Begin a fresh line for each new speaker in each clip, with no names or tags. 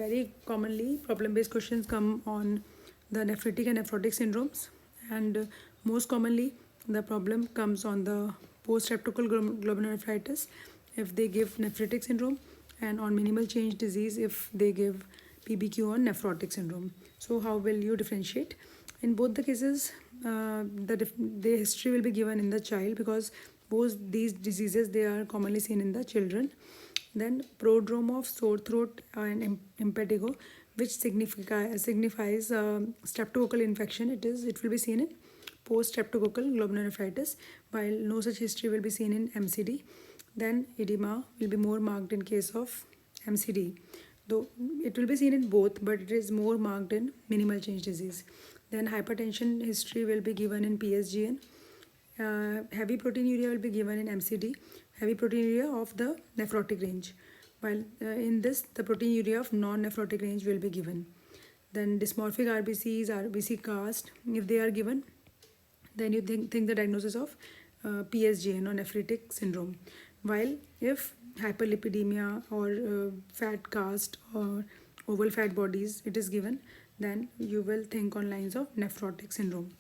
very commonly problem-based questions come on the nephritic and nephrotic syndromes, and most commonly the problem comes on the post-streptococcal glomerulonephritis if they give nephritic syndrome, and on minimal change disease if they give PBQ on nephrotic syndrome. So how will you differentiate? In both the cases, the history will be given in the child, because both these diseases they are commonly seen in the children. Then prodrome of sore throat and impetigo, which signifies streptococcal infection. It will be seen in post streptococcal glomerulonephritis, while no such history will be seen in MCD. Then edema will be more marked in case of MCD, though it will be seen in both, but it is more marked in minimal change disease. Then hypertension history will be given in PSGN. Heavy proteinuria will be given in MCD, heavy proteinuria of the nephrotic range, while in this the proteinuria of non-nephrotic range will be given. Then dysmorphic RBCs, RBC cast, if they are given, then you think the diagnosis of PSGN or nephritic syndrome. While if hyperlipidemia or fat cast or oval fat bodies it is given, then you will think on lines of nephrotic syndrome.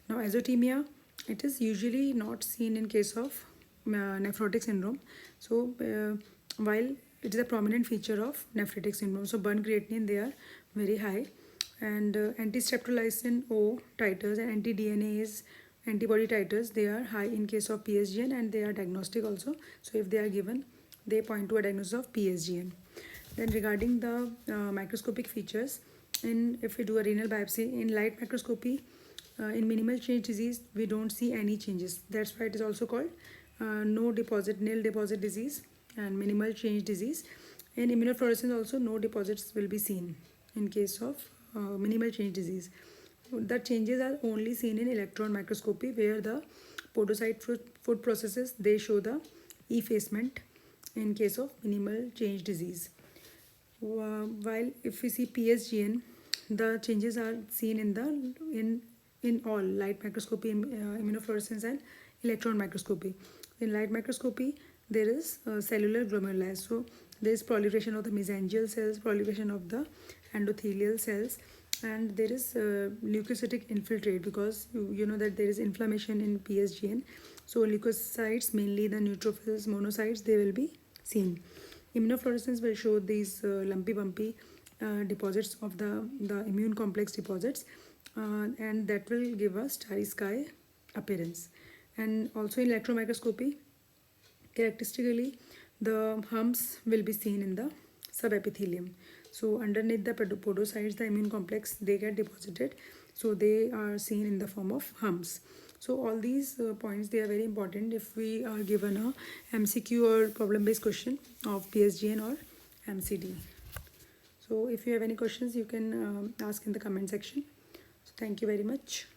Now azotemia, it is usually not seen in case of nephrotic syndrome. So while it is a prominent feature of nephritic syndrome, so burn creatinine they are very high, and anti-streptolysin O titers and anti-DNase antibody titers they are high in case of PSGN, and they are diagnostic also. So if they are given, they point to a diagnosis of PSGN. Then regarding the microscopic features, if we do a renal biopsy in light microscopy, in minimal change disease we don't see any changes. That's why it is also called nil deposit disease and minimal change disease. In immunofluorescence also no deposits will be seen in case of minimal change disease. The changes are only seen in electron microscopy, where the podocyte food processes they show the effacement in case of minimal change disease. While if we see PSGN, the changes are seen in all light microscopy, immunofluorescence and electron microscopy. In light microscopy there is cellular glomeruli, so there is proliferation of the mesangial cells, proliferation of the endothelial cells, and there is leukocytic infiltrate, because you know that there is inflammation in PSGN. So leukocytes, mainly the neutrophils, monocytes, they will be seen. Immunofluorescence will show these lumpy bumpy deposits of the immune complex deposits, and that will give us starry sky appearance. And also in electron microscopy, characteristically the humps will be seen in the subepithelium. So underneath the podocytes, the immune complex they get deposited, so they are seen in the form of humps. So all these points they are very important if we are given a MCQ or problem based question of PSGN or MCD. So if you have any questions you can ask in the comment section. So thank you very much.